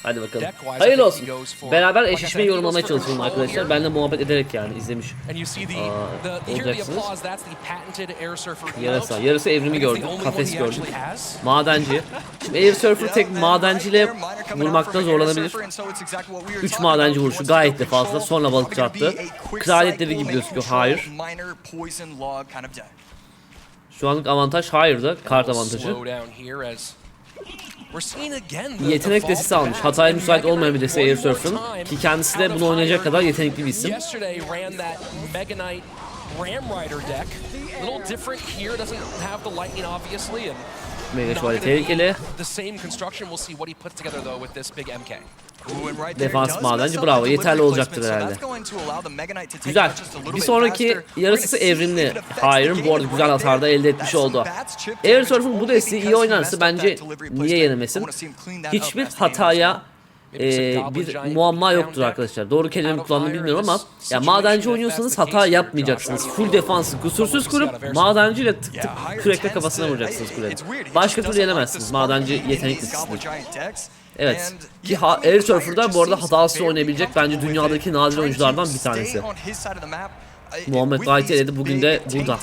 Hadi bakalım. Hayırlı olsun. Beraber eşleşmeyi yorumlamaya çalışalım arkadaşlar. Ben de muhabbet ederek yani izlemiş olacaksınız. Yarısı evrimi gördük. Kafes gördük. Madenci. Şimdi Air Surfer tek madenciyle vurmakta zorlanabilir. 3 madenci vuruşu gayet de fazla. Sonra balıkçı attı. Kraliyetleri gibi gözüküyor. Hayır. Şu anlık avantaj hayırdı. Kart avantajı. Yetenek destesi almış. Hataya müsait olmayan bir deste Air Surfer'ın. Ki kendisi de bunu oynayacak kadar yetenekli bir isim. Mega şövalye tehlikeli. Defans madenci bravo, yeterli olacaktır herhalde. Güzel. Bir sonraki yarısı evrimli. Hayır, bu arada güzel hasarda elde etmiş oldu. Air Surfer bu desteği iyi oynarsa bence niye yenemesin? Hiçbir hataya bir muamma yoktur arkadaşlar. Doğru kelime kullandığımı bilmiyorum ama ya madenci oynuyorsanız hata yapmayacaksınız. Full defansı kusursuz kurup madenciyle tık tık kürekle kafasına vuracaksınız kuleyi. Başka türlü yenemezsiniz. Madenci yeteneklisidir. Evet. Ki Air Surfer'da bu arada hatasız oynayabilecek bence dünyadaki nadir oyunculardan bir tanesi. Muhammed gayet eledi. Bugün de burada.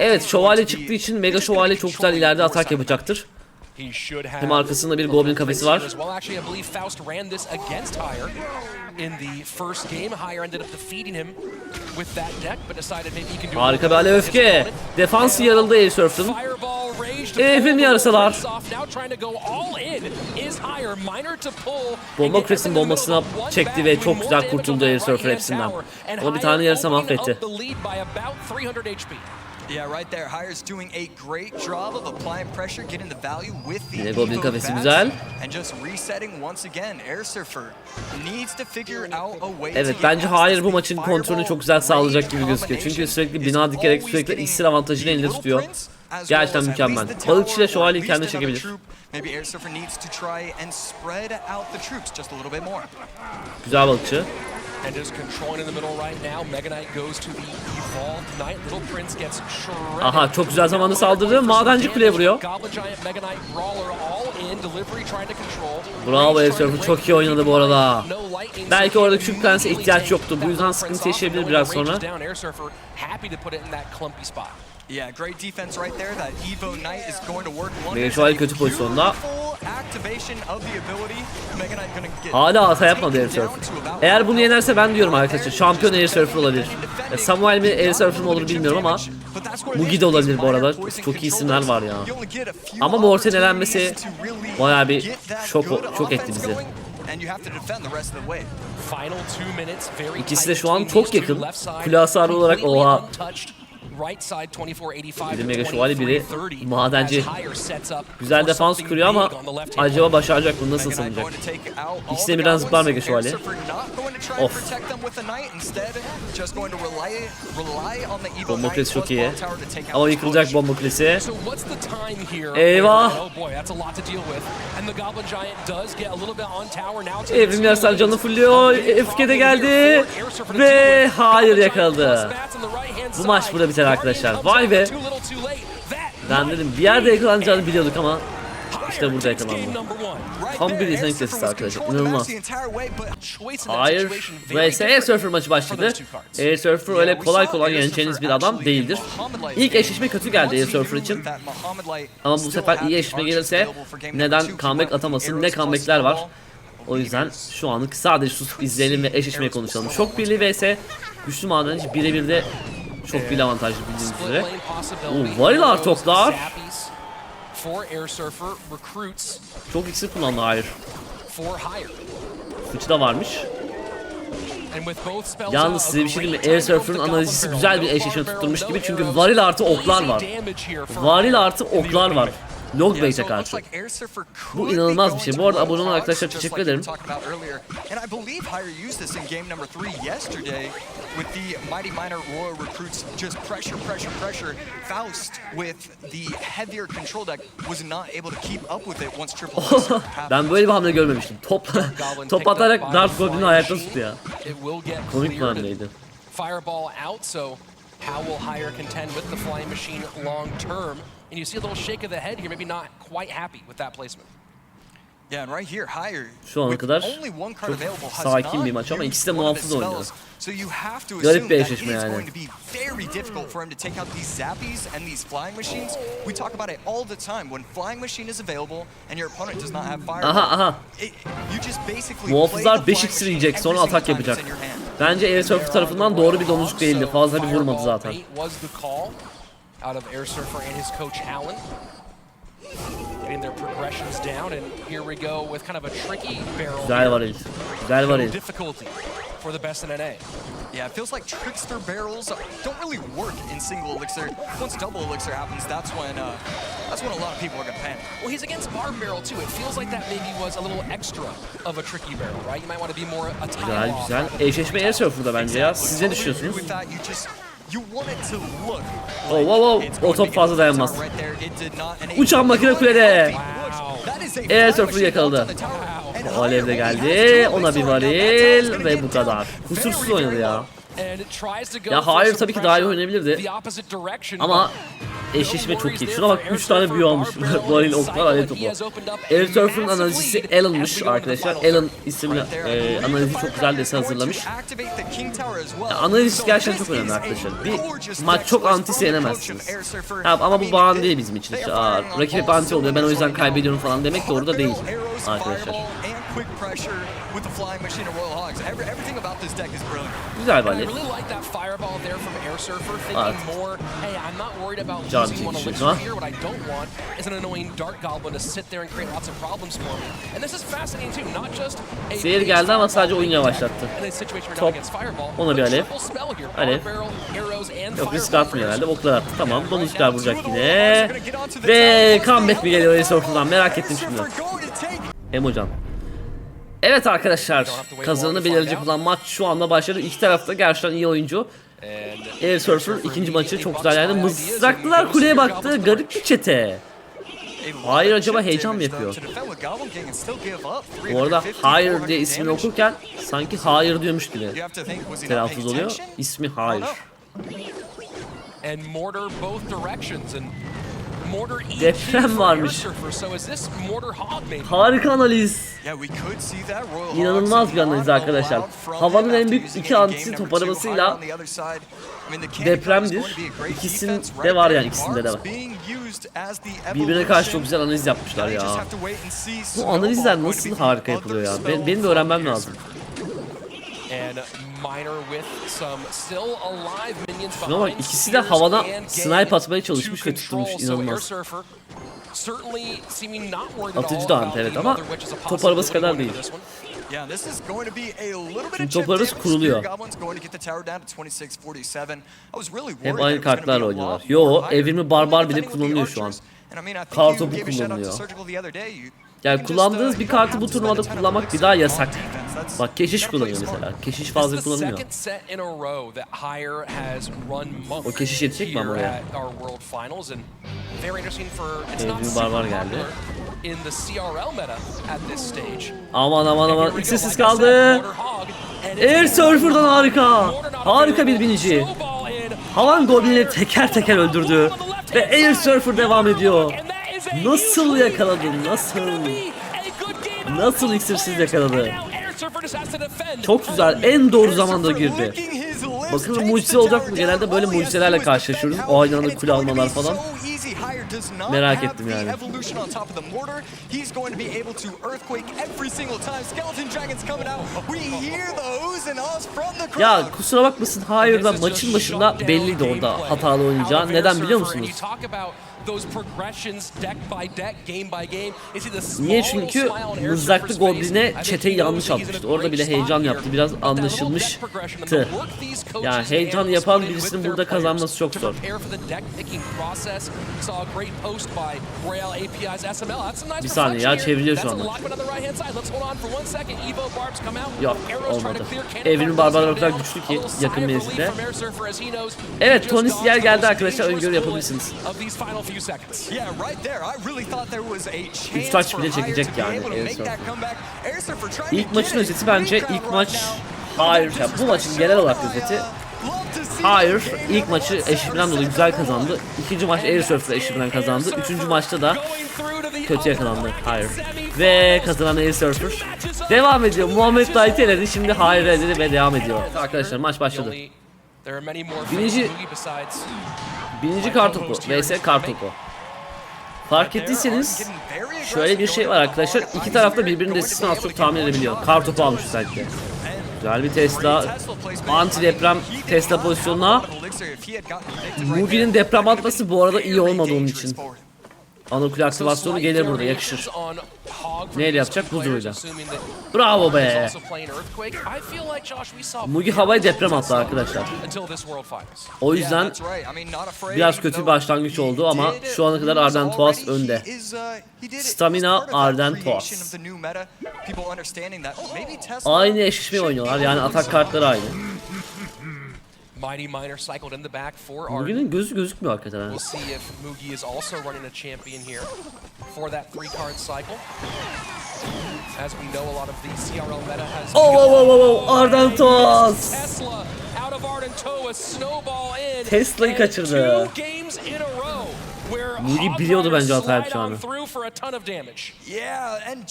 Evet, şövalye çıktığı için Mega Şövalye çok güzel ileride atak yapacaktır. Hem arkasında bir Goblin kafesi var. Harika bir alev öfke. Defansı yarıldı Air Surfer'ın. Evrim yarısalar. Bomba Cres'in bombasına çekti ve çok güzel kurtuldu Air Surfer hepsinden. O bir tane yarısa mahvetti. Yine Goblin kafesi güzel. Evet, bence hayır bu maçın kontrolünü çok güzel sağlayacak gibi gözüküyor. Çünkü sürekli bina dikerek sürekli iksir avantajını elinde tutuyor. Gerçekten mükemmel. Balıkçı ile şövalyeyi kendine çekebilir. Güzel balıkçı. Aha, çok güzel zamanda saldırdı. Madenci kuleye vuruyor. Bravo, Air Surfer çok iyi oynadı bu arada. Belki orada küçük prense ihtiyaç yoktu. Bu yüzden sıkıntı yaşayabilir biraz sonra. Mega Şövalye kötü pozisyonda. Hala hata yapmadı Air Surfer. Eğer bunu yenerse ben diyorum arkadaşlar, şampiyon Air Surfer olabilir. Samuel mi Air Surfer mi olur bilmiyorum ama Mugi de olabilir bu arada. Çok iyi isimler var ya. Ama Morten elenmesi bayağı bir şok etti bizi. İkisi de şu an çok yakın. Kule hasarı olarak oha. Biri Mega Şövalye, biri madenci. Güzel defans kuruyor ama acaba başaracak mı, nasıl sanacak? İkisi de birden zıplar Mega Şövalye. Of. Bomba kulesi çok iyi. Ama yıkılacak bomba kulesi. Eyvah. Evrim yarısan canını fulluyor. Öfke de geldi. Ve hayır, yakaladı. Bu maç burada biter arkadaşlar. Vay be. Ben dedim bir yerde yakalanacağını biliyorduk ama işte burada yakalandı. Tam bir yetenek testi arkadaşlar. İnanılmaz. Hayır. vs Air Surfer maçı başladı. Air Surfer öyle kolay kolay yeneceğiniz bir adam değildir. İlk eşleşme kötü geldi Air Surfer için. Ama bu sefer iyi eşleşme gelirse neden comeback atamasın? Ne comebackler var. O yüzden şu anlık sadece susup izleyelim ve eşleşmeyi konuşalım. Şok birliği vs güçlü madenci birebir de çok bir avantajlı bildiğiniz üzere. Varil artoklar. Çok iksir kullandı hayır. Fıçı da varmış. Yalnız size bir şey diyeyim mi? Air Surfer'ın analizisi güzel bir eşleşme tutturmuş gibi, çünkü varil artı oklar var. Varil artı oklar var. Logbait'e karşı. Bu inanılmaz bir şey. Bu arada abone olan arkadaşlar teşekkür ederim. Ben böyle bir hamle görmemiştim. Top atarak Dark Goblin'i ayakta tuttu ya. Komik bir hamleydi. And you see a little shake of the head here, maybe not quite happy with that placement. Şu ana kadar çok sakin bir maç ama ikisi de muhafız oynuyor. Garip bir eşleşme yani. Aha. Muhafızlar 5 iksir yiyecek, sonra atak yapacak. Bence Air Surfer tarafından doğru bir domuzluk değildi. Fazla bir vurmadı zaten. Getting their progressions down, and here we go with kind of a tricky barrel. Güzel varil. Güzel varil. Difficulty for the best in NA. Yeah, it feels like trickster barrels don't really work in single elixir. Once double elixir happens, that's when a lot of people are gonna panic. Well, he's against barb barrel too. It feels like that maybe was a little extra of a tricky barrel, right? You might want to be more a Güzel güzel. Eşleşme Air Surfer'da bence ya. Siz ne düşünüyorsunuz? O top fazla dayanmaz. Uçan makine kulede. Air Surfer yakaladı. Royale'de geldi. Ona bir varil ve bu kadar. Kusursuz oynadı ya. Ya hayır, tabii ki daha iyi oynayabilirdi. Ama eşleşme çok iyi. Şuna bak, 3 tane büyü almış. Varil, oklar, alev topu. Air Surfer'ın analizcisi Alan'mış arkadaşlar. Alan isimli analizi çok güzel desen hazırlamış. Analiz gerçekten çok önemli arkadaşlar. Bir maç çok anti yenemezsiniz. Ama bu bahane değil bizim için. Rakip hep anti oluyor, ben o yüzden kaybediyorum falan demek doğru da değil arkadaşlar. Güzel bale. Can çekişi ha. Seyir geldi ama sadece oyun yavaşlattı. Top. Ona bir alev. Alev. Yok, risk atmıyor herhalde. Oklar attı. Tamam. Bonuslar vuracak yine. Ve comeback mi geliyor Esporcuyum'dan? Merak ettim şimdi. Emocan. Evet arkadaşlar, kazananı belirleyecek olan maç şu anda başladı. İki tarafta gerçekten iyi oyuncu. Air Surfer ikinci maçı çok güzel yani. Mızraklılar kuleye baktı. Garip bir çete. Hayır, acaba heyecan mı yapıyor? Bu arada hayır diye ismini okurken sanki hayır diyormuş gibi telaffuz oluyor. İsmi hayır. Deprem varmış. Harika analiz. İnanılmaz bir analiz arkadaşlar. Havanın en büyük iki antisi top arabasıyla depremdir. İkisinde var yani, ikisinde de var. Birbirine karşı çok güzel analiz yapmışlar ya. Bu analizler nasıl harika yapılıyor ya? Benim de öğrenmem lazım. Şuna bak, ikisi de havada snipe atmaya çalışmış ve tutturmuş, inanılmaz. Atıcı da anti evet ama top arabası kadar değil. Şimdi top arabası kuruluyor. Hep aynı kartlarla oynuyorlar. Yo, evrimi barbar bile kullanılıyor şu an. Kar topu kullanılıyor. Yani kullandığınız bir kartı bu turnuvada kullanmak bir daha yasak. Bak, keşiş kullanıyor mesela. Keşiş fazla kullanılmıyor. O keşiş yetecek mi ama oraya? Bir barbar geldi. Aman. İksirsiz kaldı. Air Surfer'dan harika. Harika bir binici. Havan Goblin'leri teker teker öldürdü. Ve Air Surfer devam ediyor. Nasıl yakaladı? Nasıl iksirsiz yakaladı? Çok güzel. En doğru zamanda girdi. Bakın mucize olacak mı? Genelde böyle mucizelerle karşılaşıyoruz. O aynı anda kule almalar falan. Merak ettim yani. Ya kusura bakmasın, hayırdan maçın başında belliydi orada hatalı oynayacağı. Neden biliyor musunuz? Niye? Çünkü mızraklı Goblin'e çeteyi yanlış atmıştı. Orada bile heyecan yaptı. Biraz anlaşılmıştı. Yani heyecan yapan birisinin burada kazanması çok zor. Bir saniye ya, çevriliyor şu anda. Yok, olmadı. Evrenin barbarlar o kadar güçlü ki yakın menzilde. Evet, Tony Sier geldi arkadaşlar, öngörü yapabilirsiniz. 3 taç bile çekecek yani. İlk maçın özeti bence ilk maç hayır. Bu maçın genel olarak özeti Hayır, ilk maçı eşitliğinden dolayı güzel kazandı. İkinci maç Airsurf'la eşitliğinden kazandı. Üçüncü maçta da kötü yakalandı. Hayır. Ve kazanan Airsurfer devam ediyor. Muhammed Light'i eledi. Şimdi hayır eledi ve devam ediyor. Arkadaşlar maç başladı. Birinci kartopu vs kartopu. Fark ettiyseniz şöyle bir şey var arkadaşlar. İki tarafta birbirinin destesini az çok tahmin edebiliyor. Kartopu almış özellikle. Güzel bir Tesla. Anti deprem Tesla pozisyonuna. Mugi'nin deprem atması bu arada iyi olmadı onun için. Anokul aktivasyonu gelir burada, yakışır. Neyle yapacak? Buzuruyla. Bravo be. Mugi havaya deprem attı arkadaşlar. O yüzden biraz kötü bir başlangıç oldu ama şu ana kadar Ardentoas önde. Stamina Ardentoas. Aynı eşleşmeyi oynuyorlar, yani atak kartları aynı. Mugi'nin gözü gözükmüyor hakikaten. We'll see if Mugi is also running a champion here for that 3-card cycle. As we know, a lot of the CRL meta has. Oh, Ardentoas. Tesla out of Ardentoas, snowball in. Tesla'yı kaçırdı. Mugi biliyordu bence hata yapacağını. Yeah, and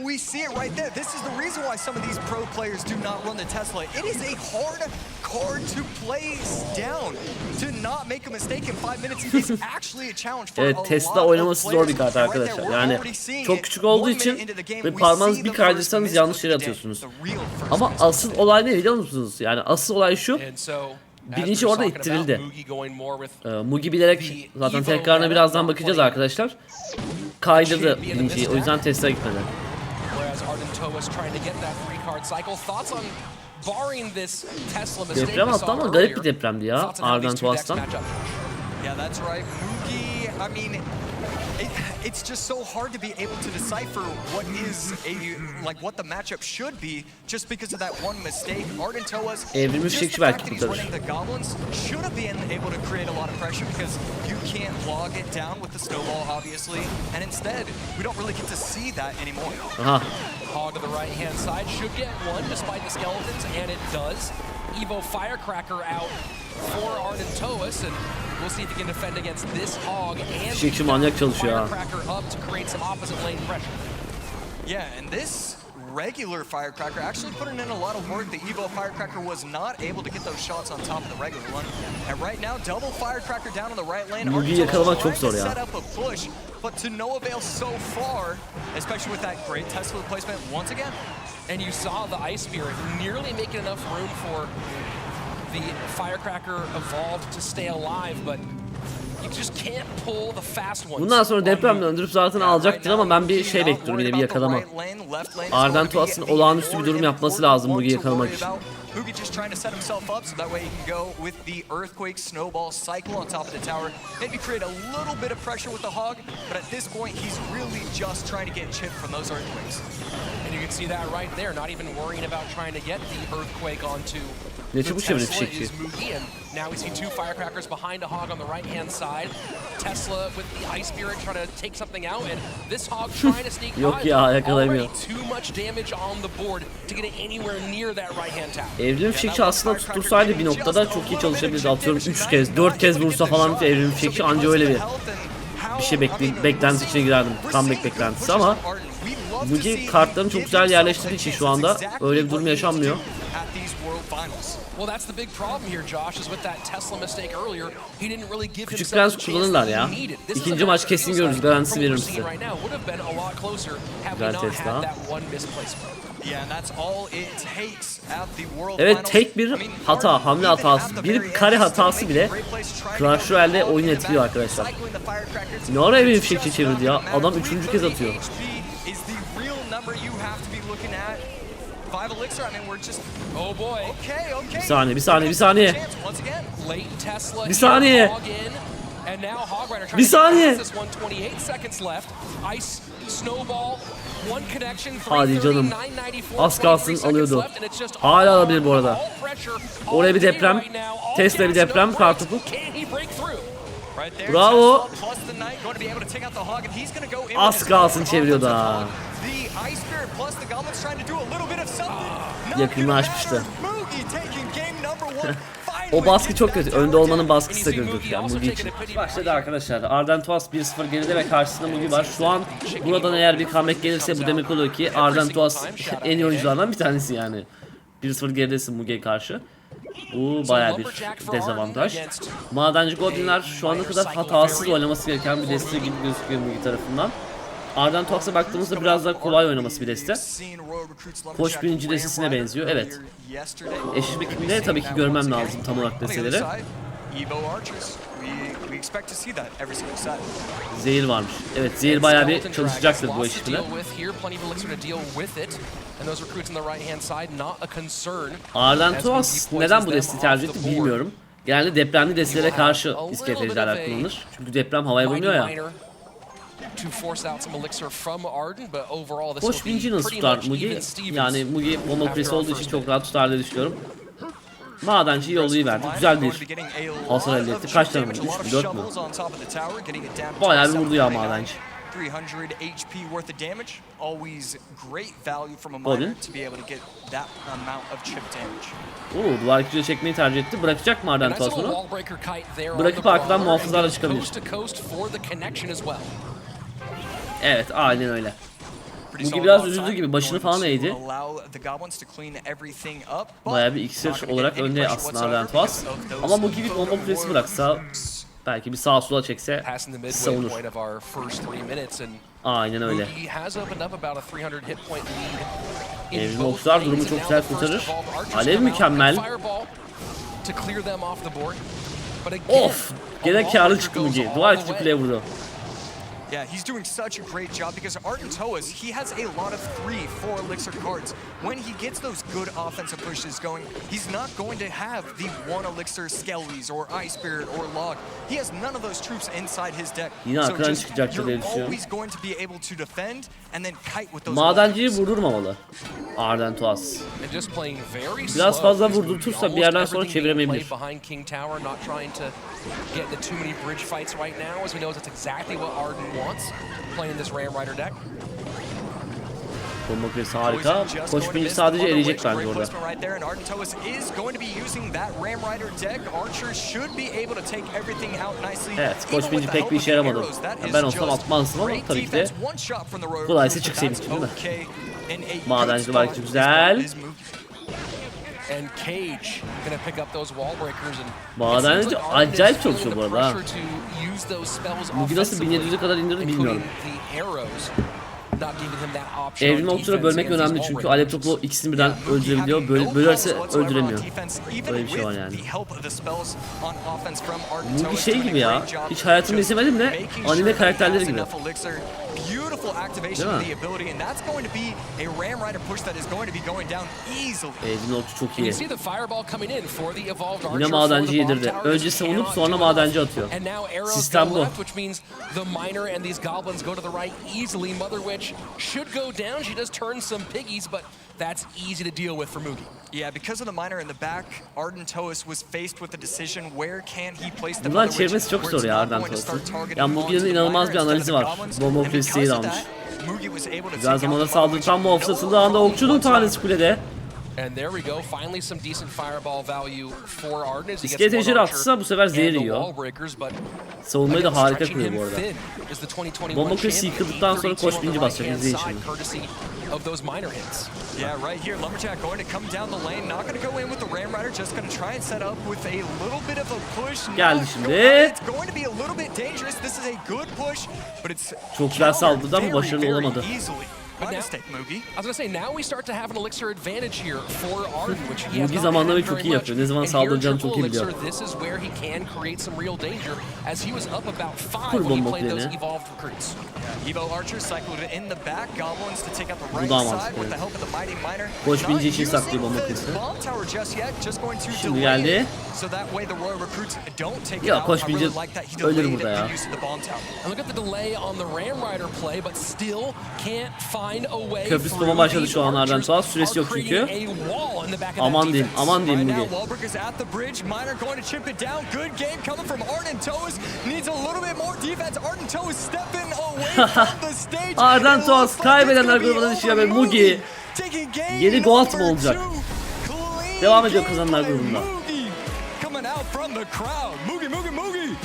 we see it right there. This is the reason why some of these pro players do not run the Tesla. It is a hard card to play down, to not make a mistake in 5 minutes. It is actually a challenge for Evet, Tesla oynaması zor bir kart arkadaşlar. Yani çok küçük olduğu için ve parmağınızı bir kaydırsanız yanlış yere atıyorsunuz. Ama asıl olay ne biliyor musunuz? Yani asıl olay şu. Birinci orada ittirildi. Mugi bilerek, zaten tekrarına birazdan bakacağız arkadaşlar. Kaydırdı birinciyi, o yüzden Tesla gitmedi. Deprem attı ama garip bir depremdi ya Ardentoas'tan. It's just so hard to be able to decipher what is what the matchup should be just because of that one mistake. Ardentoas evrilmiş fişekçi belki kurtarır. The Goblins should have been able to create a lot of pressure because you can't log it down with the snowball obviously, and instead we don't really get to see that anymore. Aha. Hog to the right hand side should get one despite the skeletons, and it does. Evo Firecracker out for Ardentoas, and we'll see if he can defend against this hog and Fişekçi manyak çalışıyor ha. Firecracker up to create some opposite lane pressure. Yeah, and this regular Firecracker actually putting in a lot of work. The Evo Firecracker was not able to get those shots on top of the regular one. And right now, double Firecracker down in the right lane. Mugi'yi yakalamak çok zor ya. Set up a push, but to no avail so far, especially with that great Tesla placement once again. And you saw the Ice Spirit nearly making enough room for the Firecracker evolved to stay alive, but you just can't pull the fast ones. Bundan sonra depremle öldürüp zaten alacaktır ama ben bir şey bekliyorum, yine bir yakalama. Ardentoas'ın olağanüstü bir durum yapması lazım Mugi'yi yakalamak için. Mugi just trying to set himself up so that way he can go with the earthquake snowball cycle on top of the tower. Maybe create a little bit of pressure with the hog, but at this point he's really just trying to get chipped from those earthquakes. And you can see that right there, not even worrying about trying to get the earthquake onto Ne çabuk çevirdi fişekçi. Now we see two Firecrackers behind a hog on the right hand side. Tesla with the Ice Spirit trying to take something out, and this hog trying to sneak by. Yok ya, yakalayamıyor. Too much damage on the board to get it anywhere near that right hand tower. Evrim fişekçi aslında tutursaydı bir noktada çok iyi çalışabilirdi. Atıyorum 3 kez, 4 kez vursa falan bir evrim fişekçi anca öyle bir şey beklentisi içine girerdim. Comeback beklentisi ama Mugi kartlarını çok güzel yerleştirdiği için şu anda öyle bir durum yaşanmıyor. Küçük Prens kullanırlar ya. İkinci maç kesin görürüz, garantisi veririm size. Güzel Tesla. Evet, tek bir hata, hamle hatası, bir kare hatası bile Royale'de oyunu etkiliyor arkadaşlar. Ne ara bir fişekçi çevirdi ya? Adam 3. kez atıyor. Bir saniye, bir saniye, bir saniye. Bir saniye. Bir saniye. Hadi canım. Az kalsın alıyordu. Hala alabilir bu arada. Oraya bir deprem. Tesla bir deprem. Kartopu. Bravo. Az kalsın çeviriyordu ha. Yakınlaşmıştı. O baskı çok kötü. Önde olmanın baskısı da kötü. Yani Mugi için. Başladı arkadaşlar. Ardentuas 1-0 geride ve karşısında Mugi var. Şu an buradan eğer bir comeback gelirse bu demek oluyor ki Ardentuas en iyi oyunculardan bir tanesi yani. 1-0 geridesin Mugi'ye karşı. Bu bayağı bir dezavantaj. Madenci Goblinler şu ana kadar hatasız oynaması gereken bir deste gibi gözüküyor Mugi tarafından. Ardentuas'a baktığımızda biraz daha kolay oynaması bir deste. Koç birinci destesine benziyor. Evet. Eşleşmekinde tabii ki görmem lazım tam olarak desteleri. Zehir varmış. Evet, zehir bayağı bir çalışacaktır bu eşleşmede. Ardentuas neden bu desteği tercih etti bilmiyorum. Genelde depremli destelere karşı iskelet ejderler kullanılır. Çünkü deprem havaya vuruyor ya. Koç binci nasıl tutar Mugi? Yani Mugi bomba kulesi olduğu için çok rahat tutar diye düşünüyorum. Madenci yolu verdi. Güzel bir hasar elde etti. Kaç tane vurdu? 3 mü 4 mü? Bayağı bir vurdu ya madenci. Goblin. Duvar yıkıcı çekmeyi tercih etti. Bırakacak mı Ardentuas onu? Bırakıp arkadan muhafızlarla çıkabilir. Evet, aynen öyle. Mugi biraz üzüldü gibi, başını falan eğdi. Bayağı bir iksir olarak önde aslında Ardentuas. Ama Mugi bir bomba kulesi bıraksa, belki bir sağa sola çekse savunur. Aynen öyle. Evrim okçular durumu çok güzel kurtarır. Alev mükemmel. Of! Gene karlı çıktı Mugi. Dua etti kuleye vurdu. Yeah, he's doing such a great job because Ardentuas, he has a lot of 3-4 elixir cards. When he gets those good offensive pushes going, he's not going to have the 1 elixir Skellies or Ice Spirit or Log. He has none of those troops inside his deck. Yine so arkadan çıkacaktır diye düşünüyorum. Always going to be able to defend and then kite with those. Madenciyi vurdurmamalı Ardentuas. Biraz fazla vurdurtursa bir yerden sonra çeviremeyebilir. Bomba kulesi harika. Koç birinci sadece eriyecek bence orada. Evet, koç birinci pek bir işe yaramadı. Ben olsam atmazdım ama tabii ki de kolaysa çıksaydık değil mi? Madenci var ki güzel. Madenci acayip çalışıyor bu arada ha. Mugi nasıl 1700'e kadar indirdi bilmiyorum. Evrim okçuları bölmek önemli çünkü alev topu ikisini birden öldürebiliyor. Bölerse öldüremiyor. Böyle bir şey var yani. Mugi şey gibi ya. Hiç hayatımda izlemedim de anime karakterleri gibi. Evrim okçu çok iyi. Yine madenci yedirdi. Önce savunup sonra madenci atıyor. Sistem bu. Should go down. She does turn some piggies, but that's easy to deal with for Mugi. Yeah, because of the miner in the back, Ardentuas was faced with the decision where can he place the Bunlar çevirmesi çok zor ya Ardentuas'ın. Ya Mugi'nin inanılmaz bir analizi var. Bomba kulesiyi de almış. Güzel zamanda saldırı tam muhafızasında anda okçunun tanesi kulede. İskelet ejderi atsa bu sefer zehir yiyor. Savunmayı da harika kuruyor bu arada. Bomba kulesi yıkıldıktan sonra koç birinci basacak. İzleyin şimdi. Yeah, right here, Lumberjack going to come down the lane, not going to go in with the Ram Rider, just going to try and set up with a little bit of a push. Geldi şimdi. It's going to be a little bit dangerous. This is a good push, but it's çok güzel saldırdı ama başarılı olamadı. Mugi zamanlamayı çok iyi yapıyor. Ne zaman saldıracağını çok iyi biliyor. Kur bomba kuleni. Bu da mantıklı. Koç binci için saklıyor bomba kulesi. Şimdi geldi. Ya koç binci ölür burada ya. Köprü tutma başladı şu an Ardentuas. Süresi yok çünkü. Aman diyeyim, aman diyeyim Mugi. Ardentuas kaybedenler grubuna düşüyor ve Mugi yeni Gold mu olacak? Devam ediyor kazananlar grubunda. from the crowd. Mugi, Mugi, Mugi.